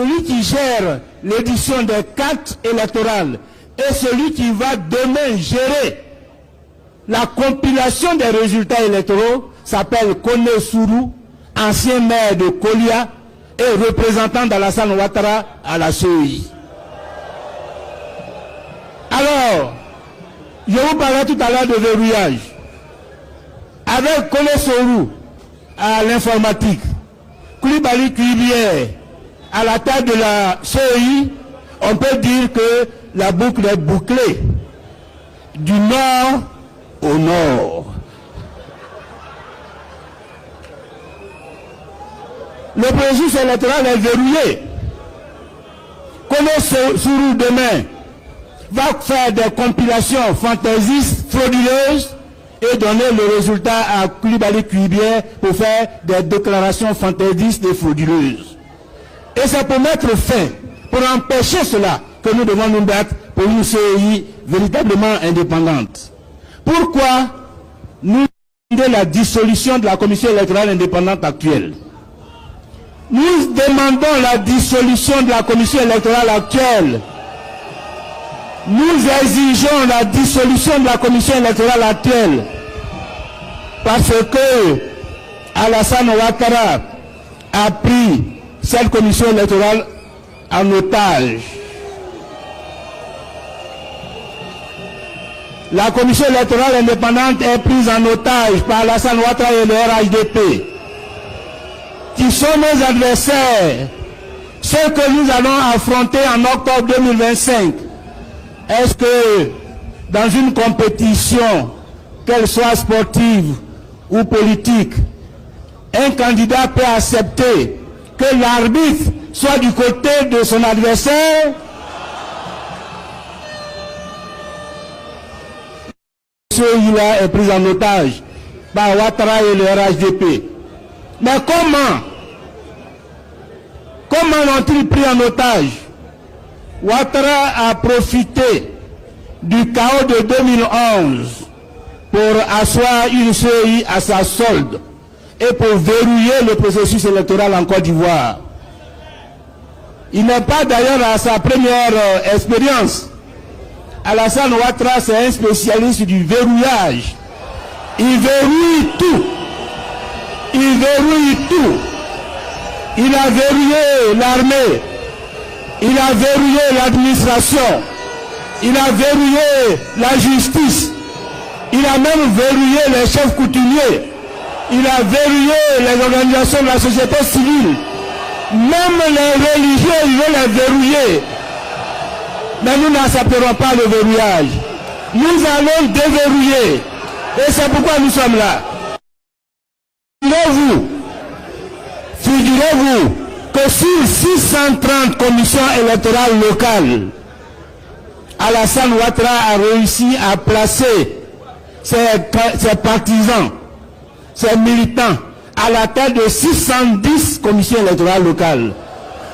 Celui qui gère l'édition des cartes électorales et celui qui va demain gérer la compilation des résultats électoraux s'appelle Kone Sourou, ancien maire de Kolia et représentant d'Alassane Ouattara à la CEI. Alors, je vous parlais tout à l'heure de verrouillage. Avec Kone Sourou à l'informatique, Koulibaly Kuibière à la tête de la CEI, on peut dire que la boucle est bouclée du nord au nord. Le processus électoral est verrouillé. Kone Sourou demain va faire des compilations fantaisistes, frauduleuses et donner le résultat à Koulibaly Kuibière pour faire des déclarations fantaisistes et frauduleuses. Et c'est pour mettre fin, pour empêcher cela, que nous devons nous battre pour une CEI véritablement indépendante. Pourquoi nous demandons la dissolution de la commission électorale indépendante actuelle? Nous demandons la dissolution de la commission électorale actuelle. Nous exigeons la dissolution de la commission électorale actuelle parce que Alassane Ouattara a pris cette commission électorale en otage. La commission électorale indépendante est prise en otage par Alassane Ouattara et le RHDP, qui sont nos adversaires, ceux que nous allons affronter en octobre 2025. Est-ce que dans une compétition, qu'elle soit sportive ou politique, un candidat peut accepter que l'arbitre soit du côté de son adversaire? Celui-là est pris en otage par Ouattara et le RHDP. Mais comment l'ont-ils pris en otage? Ouattara a profité du chaos de 2011 pour asseoir une CEI à sa solde et pour verrouiller le processus électoral en Côte d'Ivoire. Il n'est pas d'ailleurs à sa première expérience. Alassane Ouattara, c'est un spécialiste du verrouillage. Il verrouille tout. Il verrouille tout. Il a verrouillé l'armée. Il a verrouillé l'administration. Il a verrouillé la justice. Il a même verrouillé les chefs coutumiers. Il a verrouillé les organisations de la société civile. Même les religieux, il veut les verrouiller. Mais nous n'accepterons pas le verrouillage. Nous allons déverrouiller. Et c'est pourquoi nous sommes là. Figurez-vous que sur 630 commissions électorales locales, Alassane Ouattara a réussi à placer ses partisans, ses militants à la tête de 610 commissions électorales locales.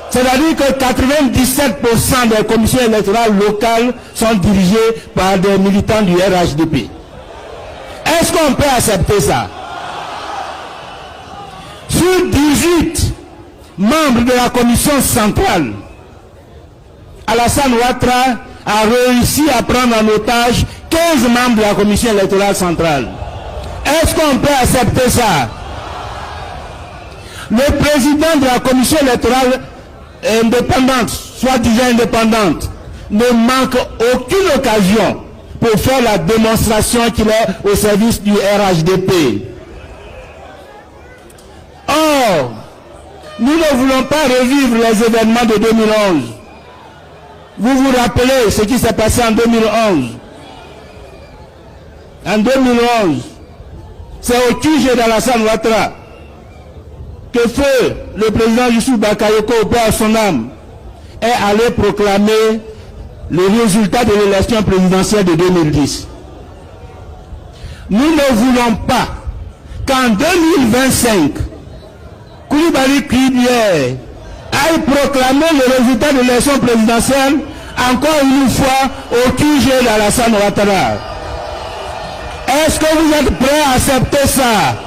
C'est-à-dire que 97% des commissions électorales locales sont dirigées par des militants du RHDP. Est-ce qu'on peut accepter ça? Sur 18 membres de la commission centrale, Alassane Ouattara a réussi à prendre en otage 15 membres de la commission électorale centrale. Est-ce qu'on peut accepter ça? Le président de la commission électorale indépendante, soi-disant indépendante, ne manque aucune occasion pour faire la démonstration qu'il est au service du RHDP. Or, nous ne voulons pas revivre les événements de 2011. Vous vous rappelez ce qui s'est passé en 2011. En 2011, c'est au QG d'Alassane Ouattara que feu le président Youssou Bakayoko, au père son âme, est allé proclamer le résultat de l'élection présidentielle de 2010. Nous ne voulons pas qu'en 2025, Koulibaly Kuibière aille proclamer le résultat de l'élection présidentielle encore une fois au QG d'Alassane Ouattara. Est-ce que vous êtes prêts à accepter ça?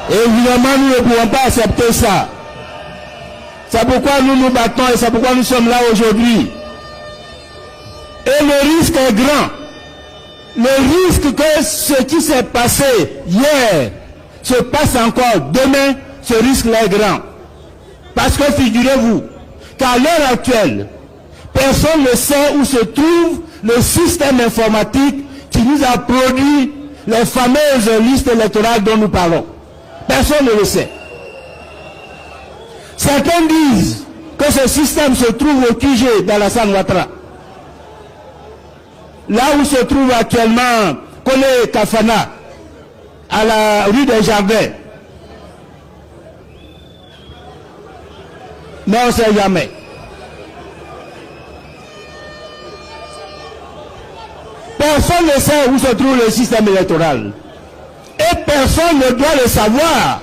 Évidemment, nous ne pouvons pas accepter ça. C'est pourquoi nous nous battons et c'est pourquoi nous sommes là aujourd'hui. Et le risque est grand. Le risque que ce qui s'est passé hier se passe encore demain, ce risque-là est grand. Parce que figurez-vous qu'à l'heure actuelle, personne ne sait où se trouve le système informatique qui nous a produit les fameuses listes électorales dont nous parlons. Personne ne le sait. Certains disent que ce système se trouve au QG d'Alassane Ouattara. Là où se trouve actuellement Kole Kafana, à la rue des Jardins. Mais on ne sait jamais. Personne ne sait où se trouve le système électoral. Et personne ne doit le savoir.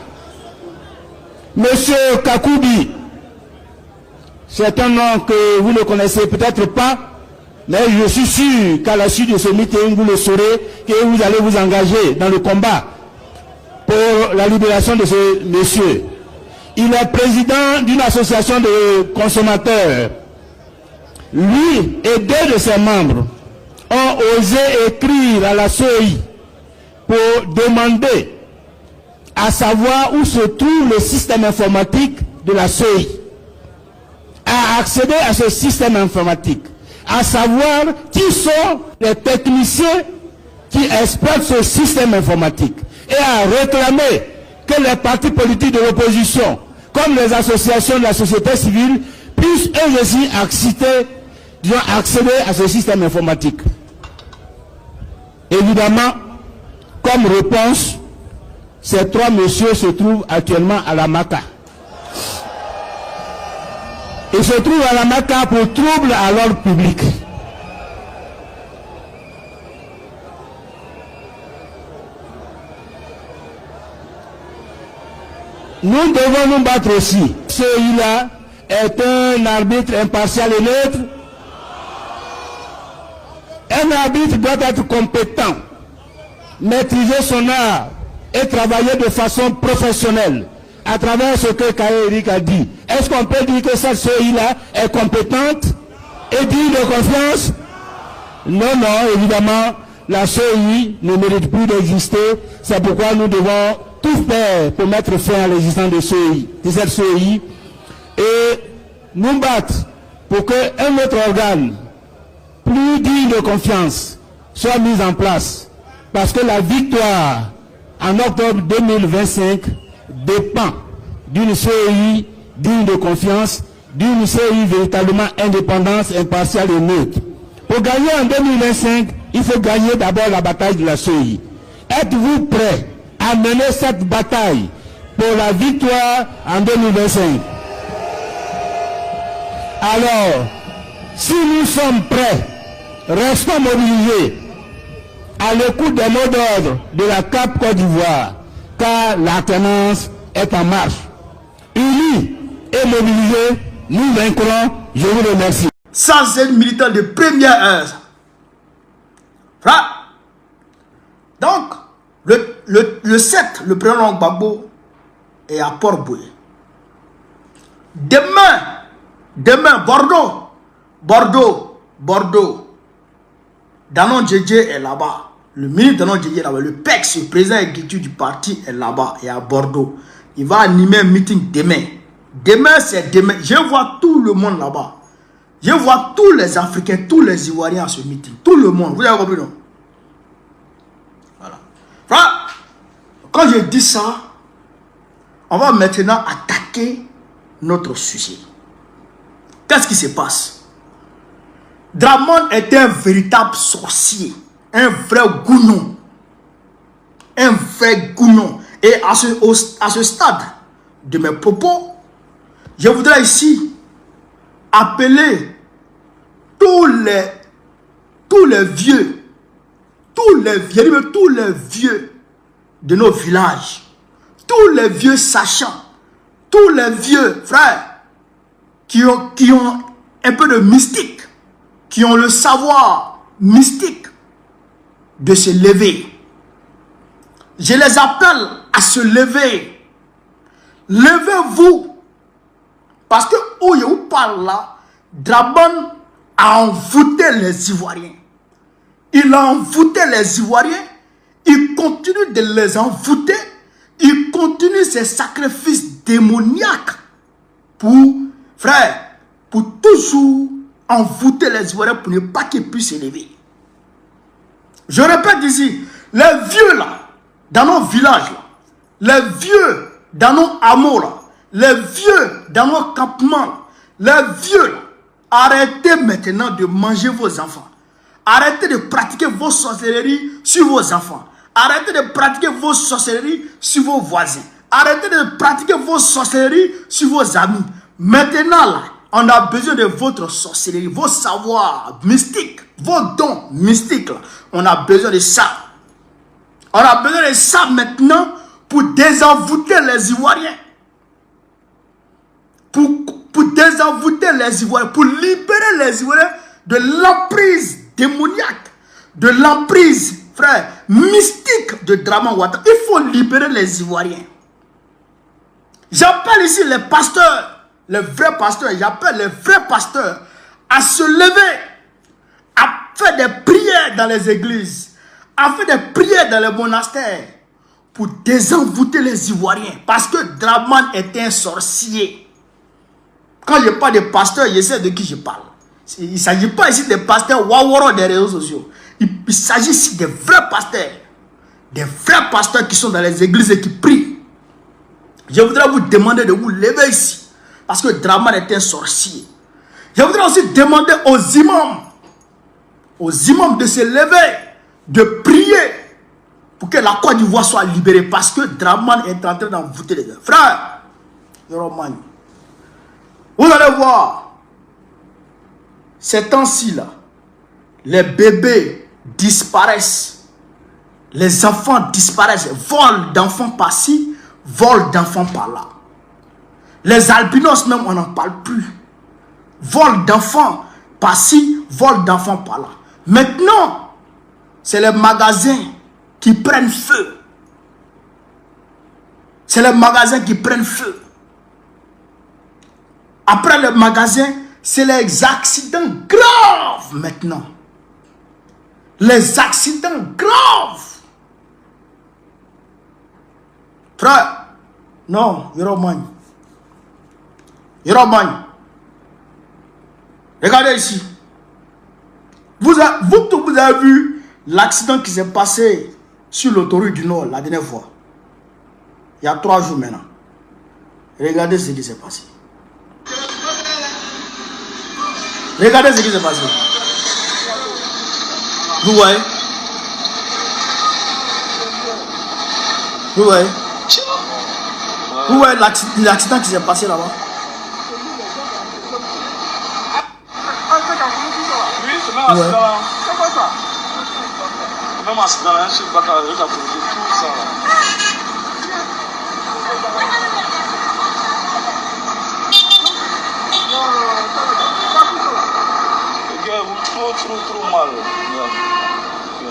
Monsieur Kakoubi, c'est un nom que vous ne connaissez peut-être pas, mais je suis sûr qu'à la suite de ce meeting, vous le saurez, que vous allez vous engager dans le combat pour la libération de ce monsieur. Il est président d'une association de consommateurs. Lui et deux de ses membres ont osé écrire à la CEI pour demander à savoir où se trouve le système informatique de la CEI, à accéder à ce système informatique, à savoir qui sont les techniciens qui exploitent ce système informatique et à réclamer que les partis politiques de l'opposition, comme les associations de la société civile, puissent eux aussi accéder à ce système informatique. Évidemment, comme réponse, ces trois messieurs se trouvent actuellement à la Maca. Ils se trouvent à la Maca pour trouble à l'ordre public. Nous devons nous battre aussi. Celui-là est un arbitre impartial et neutre. Un arbitre doit être compétent, maîtriser son art et travailler de façon professionnelle à travers ce que Kaye Eric a dit. Est-ce qu'on peut dire que cette CEI-là est compétente et digne de confiance? Non, non, évidemment, la CEI ne mérite plus d'exister. C'est pourquoi nous devons tout faire pour mettre fin à l'existence de cette CEI et nous battre pour qu'un autre organe plus digne de confiance soit mis en place. Parce que la victoire en octobre 2025 dépend d'une CEI digne de confiance, d'une CEI véritablement indépendante, impartiale et neutre. Pour gagner en 2025, il faut gagner d'abord la bataille de la CEI. Êtes-vous prêts à mener cette bataille pour la victoire en 2025? Alors, si nous sommes prêts, restons mobilisés à l'écoute des mots d'ordre de la CAP Côte d'Ivoire, car l'alternance est en marche. Unis et mobilisés, nous vaincrons. Je vous remercie. Sans être militant de première heure. Voilà. Donc, le 7, le président Gbagbo est à Port-Boué. Demain, Bordeaux. Danon Djedje est là-bas. Le ministre Danon Djedje est là-bas. Le PEX, le président exécutif du parti, est là-bas et à Bordeaux. Il va animer un meeting demain. Demain, c'est demain. Je vois tout le monde là-bas. Je vois tous les Africains, tous les Ivoiriens à ce meeting. Tout le monde. Vous avez compris, non? Voilà. Quand je dis ça, on va maintenant attaquer notre sujet. Qu'est-ce qui se passe? Dramane est un véritable sorcier, un vrai gounon. Un vrai gounon. Et à ce stade de mes propos, je voudrais ici appeler tous les vieux de nos villages, tous les vieux sachants, tous les vieux frères qui ont un peu de mystique, qui ont le savoir mystique de se lever. Je les appelle à se lever. Levez-vous Parce que où je vous parle là, Draman a envoûté les Ivoiriens. Il a envoûté les Ivoiriens. Il continue de les envoûter. Il continue ses sacrifices démoniaques pour, frère, pour toujours envoûter les Ivoiriens pour ne pas qu'ils puissent s'élever. Je répète ici, les vieux là, dans nos villages là, les vieux dans nos hameaux là, les vieux dans nos campements, les vieux là, arrêtez maintenant de manger vos enfants. Arrêtez de pratiquer vos sorcelleries sur vos enfants. Arrêtez de pratiquer vos sorcelleries sur vos voisins. Arrêtez de pratiquer vos sorcelleries sur vos amis. Maintenant là, on a besoin de votre sorcellerie, vos savoirs mystiques, vos dons mystiques là. On a besoin de ça. On a besoin de ça maintenant pour désenvoûter les Ivoiriens. Pour désenvoûter les Ivoiriens, pour libérer les Ivoiriens de l'emprise démoniaque, de l'emprise, frère, mystique de Draman Ouattara. Il faut libérer les Ivoiriens. J'appelle ici les pasteurs, les vrais pasteurs, j'appelle les vrais pasteurs à se lever, à faire des prières dans les églises, à faire des prières dans les monastères pour désenvoûter les Ivoiriens. Parce que Draman est un sorcier. Quand je parle de pasteurs, je sais de qui je parle. Il ne s'agit pas ici des pasteurs waworo des réseaux sociaux. Il s'agit ici des vrais pasteurs. Des vrais pasteurs qui sont dans les églises et qui prient. Je voudrais vous demander de vous lever ici. Parce que Draman est un sorcier. Je voudrais aussi demander aux imams de se lever, de prier pour que la Côte d'Ivoire soit libérée. Parce que Draman est en train d'envoûter les gens. Frère, vous allez voir, ces temps-ci là, les bébés disparaissent, les enfants disparaissent, vol d'enfants par-ci, vol d'enfants par-là. Les albinos même, on n'en parle plus. Vol d'enfants par-ci, vol d'enfants par-là. Maintenant, c'est les magasins qui prennent feu. C'est les magasins qui prennent feu. Après le magasin, c'est les accidents graves maintenant. Les accidents graves. Frère, non, Yoromagne. Yoromagne. Regardez ici. Vous avez vu l'accident qui s'est passé sur l'autoroute du Nord la dernière fois. Il y a 3 jours maintenant. Regardez ce qui s'est passé. Regardez ce qui s'est passé. Vous voyez? Vous voyez? Vous voyez l'accident qui s'est passé là-bas? Oui, c'est même accident là. C'est quoi ça? C'est même accident là, je sais pas quand il a posé tout ça là. Trop mal.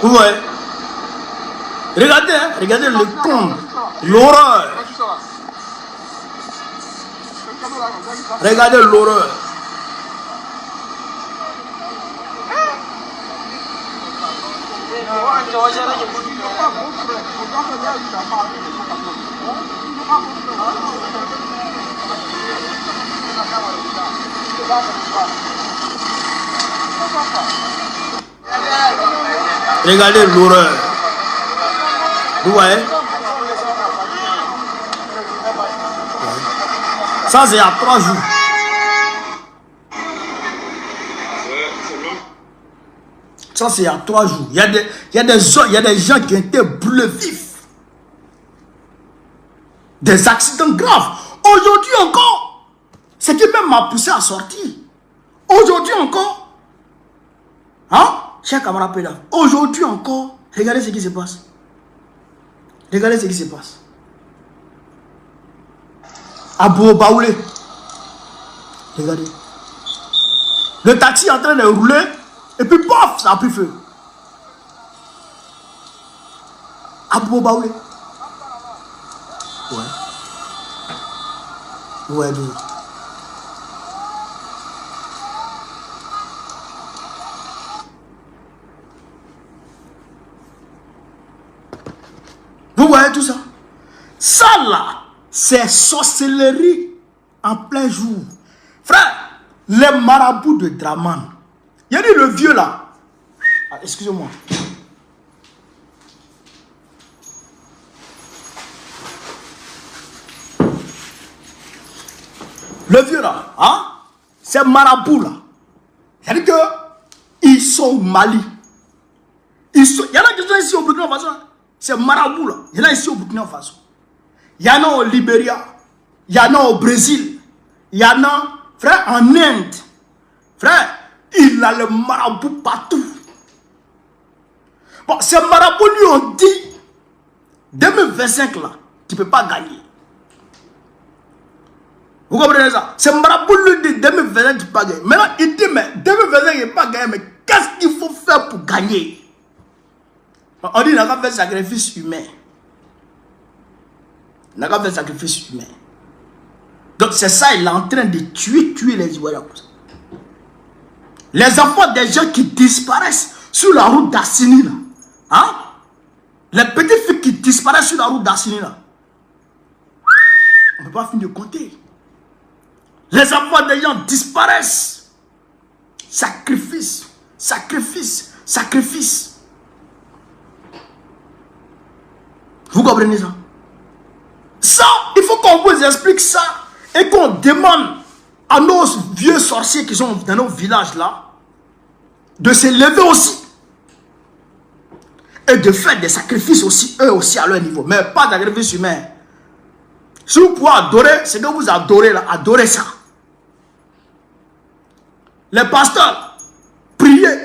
Vous voyez? Regardez, hein? Regardez le con, l'horreur. Regardez l'horreur. Regardez l'horreur. Vous voyez? Ça c'est à 3 jours. Ça c'est à 3 jours. Il y a des gens qui ont été brûlés vifs. Des accidents graves. Aujourd'hui encore, ce qui même m'a poussé à sortir. Aujourd'hui encore. Hein? Cher camarade Pédaf. Aujourd'hui encore, regardez ce qui se passe. Regardez ce qui se passe. Abou Baoulé. Regardez. Le taxi est en train de rouler. Et puis, pof, ça a pris feu. Abou Baoulé. Ouais. Ouais, voyez tout ça? Ça là, c'est sorcellerie en plein jour. Frère, les marabouts de Draman. Il y a dit le vieux là. Ah, excusez-moi. Le vieux là, hein? Ces marabouts là. C'est-à-dire que ils sont au Mali. Il y en a qui sont ici au Burkina Faso. Ces marabouts là. Il y en a ici au Burkina Faso. Il y en a au Libéria. Il y en a au Brésil. Il y en a, frère, en Inde. Frère, il a le marabout partout. Bon, ces marabouts lui ont dit 2025 là, tu ne peux pas gagner. Vous comprenez ça? Ces marabouts lui dit 2025 tu ne peux pas gagner. Maintenant, il dit, mais 2025 il ne peut pas gagner, mais qu'est-ce qu'il faut faire pour gagner? On dit, il n'a pas fait sacrifice humain. Il n'a pas fait sacrifice humain. Donc c'est ça, il est en train de tuer les Ivoiriens. Les enfants des gens qui disparaissent sur la route d'Assini là. Hein? Les petites filles qui disparaissent sur la route d'Assini là. On ne peut pas finir de compter. Les enfants des gens disparaissent. Sacrifice, sacrifice, sacrifice. Vous comprenez ça? Ça, il faut qu'on vous explique ça. Et qu'on demande à nos vieux sorciers qui sont dans nos villages là, de se lever aussi. Et de faire des sacrifices aussi, eux aussi à leur niveau. Mais pas de sacrifice humain. Si vous pouvez adorer, ce que vous adorez là, adorez ça. Les pasteurs, priez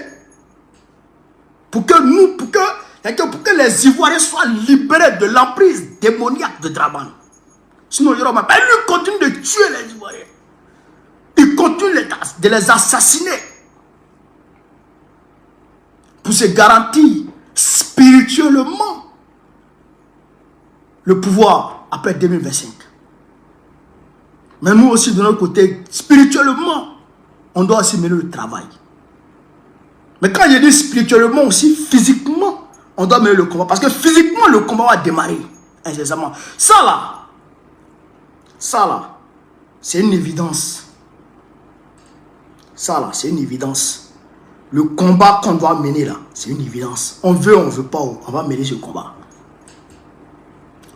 pour que nous, pour que les Ivoiriens soient libérés de l'emprise démoniaque de Draman. Sinon, il y aura pas. Lui continue de tuer les Ivoiriens. Il continue de les assassiner. Pour se garantir spirituellement le pouvoir après 2025. Mais nous aussi, de notre côté, spirituellement, on doit aussi mener le travail. Mais quand je dis spirituellement aussi, physiquement, on doit mener le combat. Parce que physiquement, le combat va démarrer. Incessamment. Ça là, c'est une évidence. Ça là, c'est une évidence. Le combat qu'on doit mener là, c'est une évidence. On veut pas, on va mener ce combat.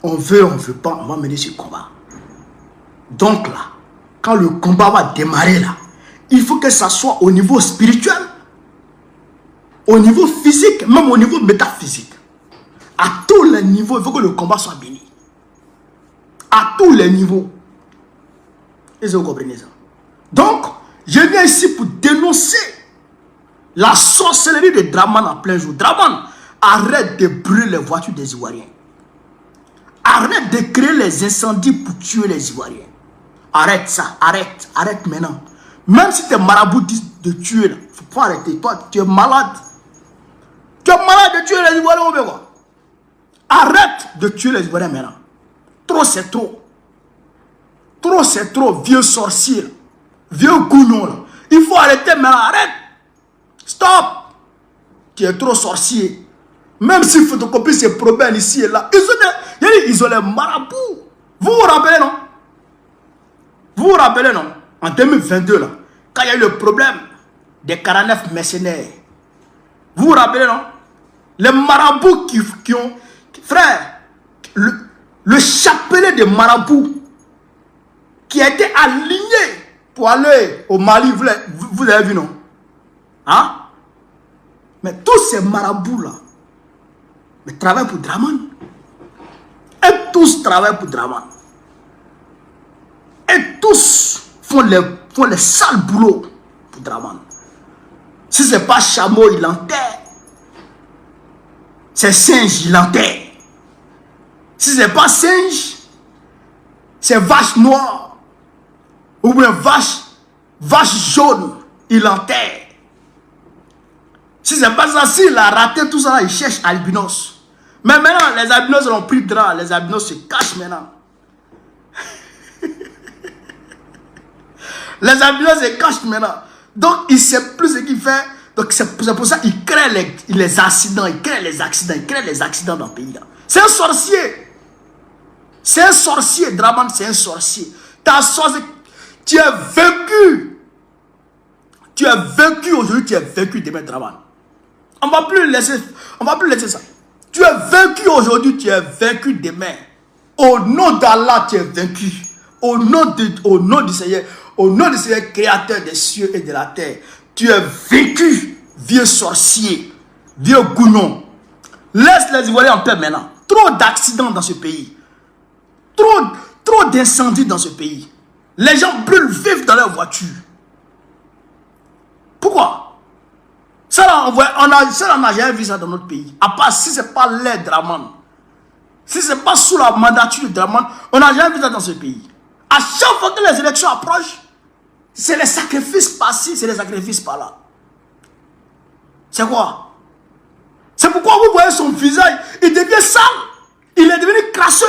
On veut pas, on va mener ce combat. Donc là, quand le combat va démarrer là, il faut que ça soit au niveau spirituel, au niveau physique, même au niveau métaphysique. À tous les niveaux, il faut que le combat soit béni. À tous les niveaux. Est-ce que vous comprenez ça? Donc, je viens ici pour dénoncer la sorcellerie de Draman en plein jour. Draman, arrête de brûler les voitures des Ivoiriens. Arrête de créer les incendies pour tuer les Ivoiriens. Arrête ça, arrête maintenant. Même si tes marabouts disent de tuer, il ne faut pas arrêter. Toi, tu es malade. Tu es malade de tuer les Ivoiriens ou bien quoi? Arrête de tuer les Ivoiriens maintenant. Trop, c'est trop. Trop, c'est trop, vieux sorcier. Vieux gounon. Il faut arrêter maintenant, arrête. Stop. Tu es trop sorcier. Même s'il photocopie ces problèmes ici et là, ils ont les marabouts. Vous vous rappelez, non? Vous vous rappelez, non? En 2022, là, quand il y a eu le problème des 49 mercenaires. Vous vous rappelez, non? Les marabouts qui ont... Frère, le chapelet des marabouts qui a été aligné pour aller au Mali, vous avez vu, non? Hein? Mais tous ces marabouts-là, mais travaillent pour Draman. Et tous travaillent pour Draman. Et tous font les sales boulots pour Draman. Si ce n'est pas chameau, il enterre. C'est singe, il enterre. Si ce n'est pas singe, c'est vache noire. Ou bien vache jaune, il enterre. Si ce n'est pas ça, s'il a raté tout ça, il cherche albinos. Mais maintenant, les albinos ont pris drap, les albinos se cachent maintenant. Les albinos se cachent maintenant. Donc, il ne sait plus ce qu'il fait. Donc, c'est pour ça qu'il crée les accidents, il crée les accidents dans le pays. C'est un sorcier. C'est un sorcier, Draman, c'est un sorcier. Ta sorcier, tu es vaincu. Tu es vaincu aujourd'hui, tu es vaincu demain, Draman. On ne va plus laisser ça. Tu es vaincu aujourd'hui, tu es vaincu demain. Au nom d'Allah, tu es vaincu. Au nom du Seigneur, créateur des cieux et de la terre, tu es vaincu, vieux sorcier, vieux gounon. Laisse les Ivoiriens en paix maintenant. Trop d'accidents dans ce pays. Trop d'incendies dans ce pays. Les gens brûlent vifs dans leur voiture. Pourquoi? Ça, on n'a jamais vu ça dans notre pays. À part si ce n'est pas l'aide Draman. Si ce n'est pas sous la mandature de Draman, on n'a jamais vu ça dans ce pays. À chaque fois que les élections approchent, c'est les sacrifices par-ci, c'est les sacrifices par-là. C'est quoi? C'est pourquoi vous voyez son visage, il devient sale. Il est devenu crasseux.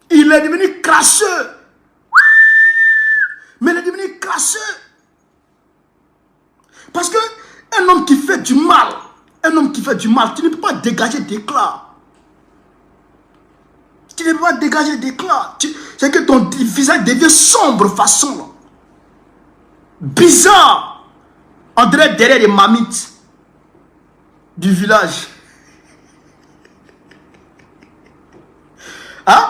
Il est devenu crasseux. Mais il est devenu crasseux. Parce que un homme qui fait du mal, tu ne peux pas dégager d'éclat. Tu ne peux pas dégager d'éclat. C'est que ton visage devient sombre façon. Bizarre. On dirait derrière les mamites du village. Hein?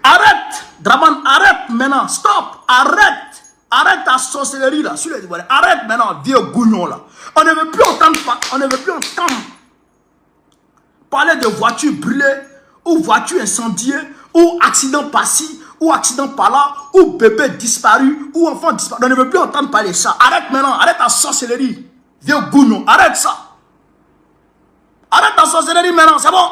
Arrête. Draman, arrête maintenant. Stop. Arrête ta sorcellerie là. Sur les Ivoiriens. Arrête maintenant, vieux gouignon là. On ne veut plus entendre parler de voitures brûlées, ou voitures incendiées, ou accident par-ci, ou accident par-là, ou bébé disparu, ou enfant disparu. On ne veut plus entendre parler de ça. Arrête maintenant, arrête ta sorcellerie. Vieux gouignon, arrête ça. Arrête ta sorcellerie maintenant, c'est bon.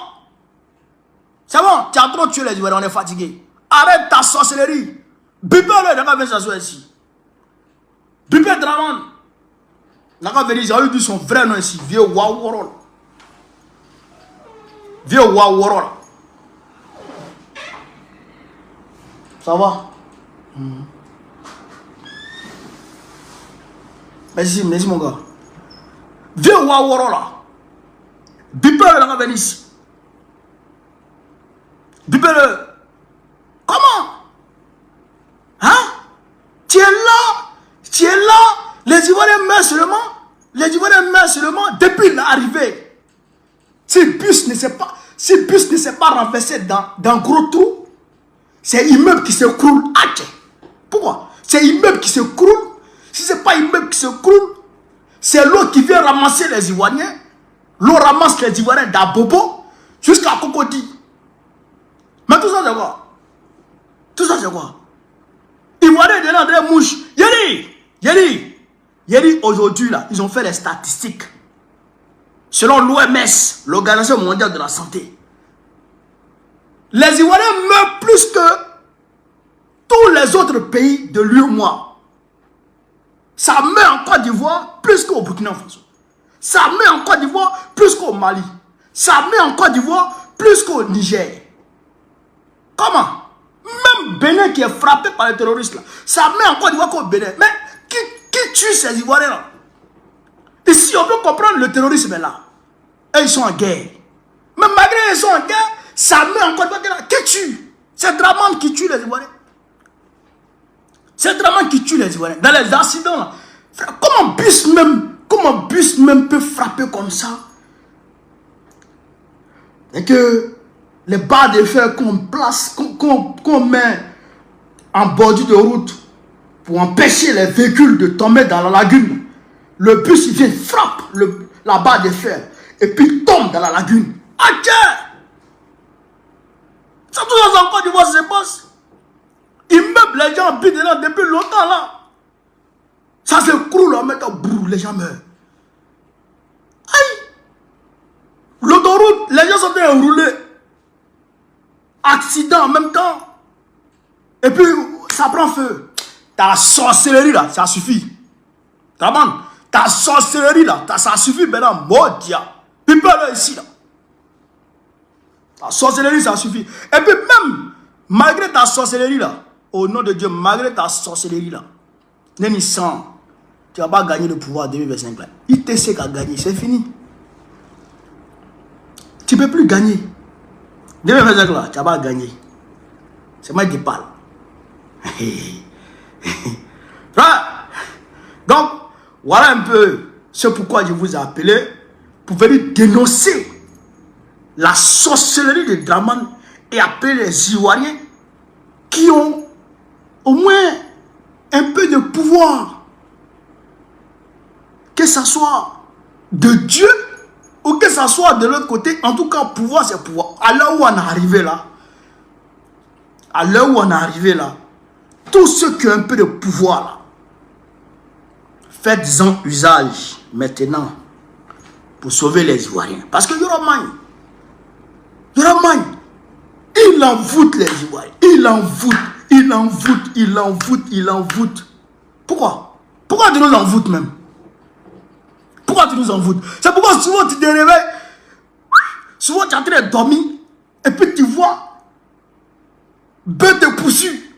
C'est bon, tu as trop tué les Ivoiriens, on est fatigué. Arrête ta sorcellerie. Bébé, là, il a venir s'asseoir ici. Bébé Draman. Il a venir, il a eu son vrai nom ici, vieux Waworol. Vieux Waworol. Ça va? Merci mon gars. Vieux Waworol là. Bébé, il a venir ici. Bébé, comment? Hein? Tu es là, les Ivoiriens meurent seulement, depuis l'arrivée. Si le bus ne s'est pas renversé dans gros trou, c'est immeuble qui s'écroule. Pourquoi? C'est immeuble qui s'écroule. Si ce n'est pas immeuble qui s'écroule, c'est l'eau qui vient ramasser les Ivoiriens. L'eau ramasse les Ivoiriens d'Abobo jusqu'à Cocody. Mais tout ça c'est quoi? Tout ça c'est quoi? Ivoiriens de l'André Mouche. Yéli, aujourd'hui là, ils ont fait les statistiques. Selon l'OMS, l'Organisation mondiale de la santé, les Ivoiriens meurent plus que tous les autres pays de l'UEMOA. Ça meurt en Côte d'Ivoire plus qu'au Burkina Faso. Ça meurt en Côte d'Ivoire plus qu'au Mali. Ça meurt en Côte d'Ivoire plus qu'au Niger. Comment? Même Bénin qui est frappé par les terroristes là, ça met en Côte d'Ivoire qu'au Bénin. Mais qui tue ces Ivoiriens là? Ici on peut comprendre le terrorisme là. Et ils sont en guerre. Mais malgré qu'ils sont en guerre, ça met en Côte d'Ivoire là. Qui tue? C'est Draman qui tue les Ivoiriens. C'est Draman qui tue les Ivoiriens. Dans les accidents là. Comment un bus même peut frapper comme ça? Et que les barres de fer qu'on met en bordure de route pour empêcher les véhicules de tomber dans la lagune. Le bus il vient, frappe la barre de fer et puis il tombe dans la lagune. Ça tout ça encore du voir se passe. Immeuble, les gens habitent là depuis longtemps là. Ça se croule en mettant brou, les gens meurent. Aïe! L'autoroute, les gens sont enroulés. Accident en même temps. Et puis ça prend feu. Ta sorcellerie là, ça suffit. Ta sorcellerie là, ça suffit maintenant. Modia. Puis pas là ici là. Ta sorcellerie ça suffit. Et puis même, malgré ta sorcellerie là, au nom de Dieu, malgré ta sorcellerie là, Némi 100, tu vas pas gagner le pouvoir de 2025 là. ITC qui a gagné, c'est fini. Tu ne peux plus gagner. 2025 là, tu vas gagner. C'est moi qui parle. Donc, voilà un peu ce pourquoi je vous ai appelé pour venir dénoncer la sorcellerie de Dramane et appeler les Ivoiriens qui ont au moins un peu de pouvoir, que ce soit de Dieu ou que ce soit de l'autre côté. En tout cas, pouvoir c'est pouvoir. À l'heure où on est arrivé là, tous ceux qui ont un peu de pouvoir là, faites-en usage maintenant pour sauver les Ivoiriens. Parce que Yoromagne, il envoûte les Ivoiriens. Il envoûte. Pourquoi? Pourquoi tu nous envoûtes même? Pourquoi tu nous envoûtes? C'est pourquoi souvent tu te réveilles, souvent tu es en train de dormir, et puis tu vois bœuf te poursuit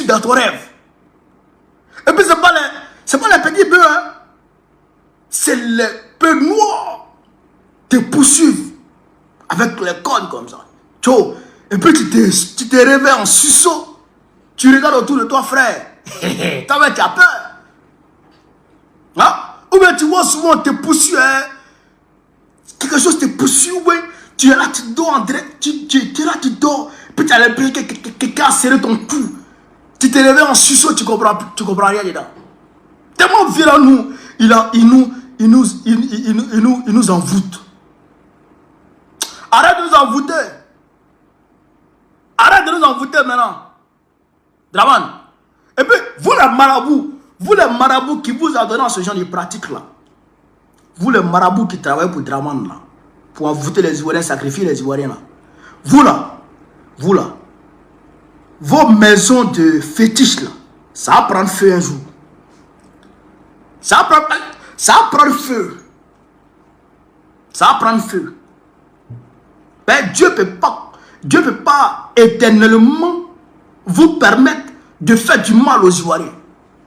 dans ton rêve. Et puis c'est pas les petits bœufs, hein? C'est les bœufs noirs te poursuivent avec les cornes comme ça. Tcho. Et puis tu te réveilles en suceau. Tu regardes autour de toi, frère. Toi, tu as peur. Hein? Ou bien tu vois souvent te poursuit, hein? Quelque chose te poursuit, ouais. Tu es là, tu dors en direct. Tu es là, tu dors. Puis tu as l'impression que quelqu'un a serré ton cou. Tu te réveilles en suceau, tu comprends rien dedans. Tellement violent, il nous envoûte. Arrête de nous envoûter. Arrête de nous envoûter maintenant. Dramane. Et puis, vous les marabouts qui vous adonnent ce genre de pratique là. Vous les marabouts qui travaillent pour Dramane là. Pour envoûter les Ivoiriens, sacrifier les Ivoiriens là. Vous là. Vos maisons de fétiche là. Ça va prendre feu un jour. Ça va prendre feu. Ben, Dieu peut pas éternellement vous permettre de faire du mal aux Ivoiriens.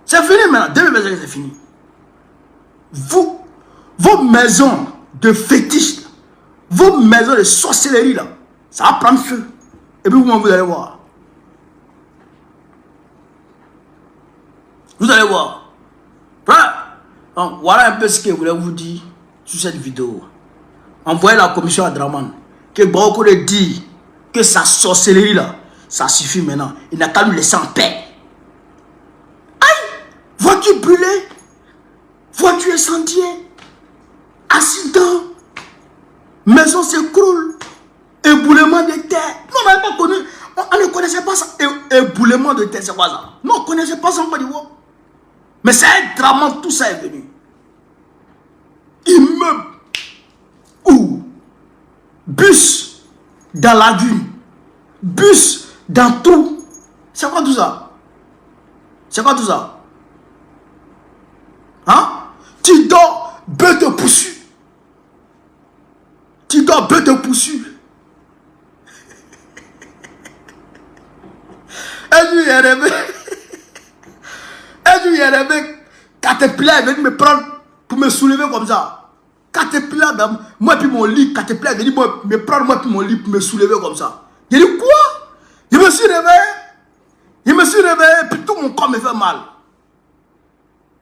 C'est fini maintenant. 2025, c'est fini. Vos maisons de fétiche, là, vos maisons de sorcellerie, là, ça va prendre feu. Et puis vous allez voir. Vous allez voir. Donc, voilà un peu ce que je voulais vous dire sur cette vidéo. Envoyez la commission à Dramane. Que beaucoup de dire que sa sorcellerie là, ça suffit maintenant. Il n'a qu'à nous laisser en paix. Aïe! Voiture brûlée, voiture incendiée, accident, maison s'écroule, éboulement de terre. Non, on n'avait pas connu, on ne connaissait pas ça. Éboulement de terre, c'est quoi ça? Non, on ne connaissait pas ça en Côte d'Ivoire. Mais c'est un drame, tout ça est venu. Immeuble ou bus dans la dune, bus dans tout. C'est quoi tout ça? Hein? Tu dors, bœuf te poursuit. Un jour, il y a un mec, Caterpillar est venu me prendre pour me soulever comme ça. Caterpillar, moi puis mon lit, Caterpillar est venu me prendre moi puis mon lit pour me soulever comme ça. J'ai dit quoi? Je me suis réveillé, puis tout mon corps me fait mal.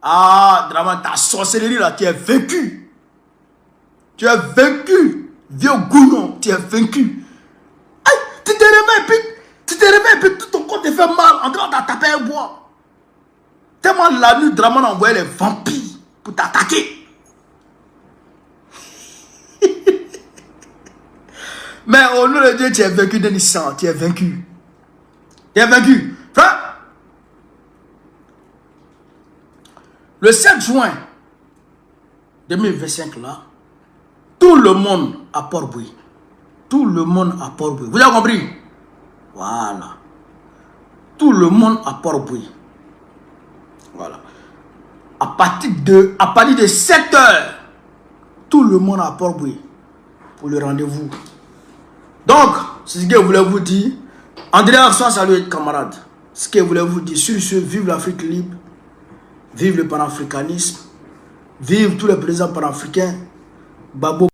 Ah, Dramane, ta sorcellerie là, tu es vaincu. Vieux gounon, tu es vaincu. Aïe, tu te réveilles, puis tout ton corps te fait mal en train de taper un bois. Tellement la nuit, Dramane a envoyé les vampires pour t'attaquer. Mais au nom de Dieu, tu es vaincu d'un instant. Tu es vaincu. Frère, le 7 juin 2025 là, tout le monde à Port-Bouilly. Vous avez compris? Voilà. Tout le monde à Port-Bouilly. Voilà. À partir de 7 h, tout le monde à Port-Bouilly pour le rendez-vous. Donc, c'est ce que je voulais vous dire. André Afsa, salut camarades. Ce que je voulais vous dire, sur ce, vive l'Afrique libre, vive le panafricanisme, vive tous les présidents panafricains. Babo.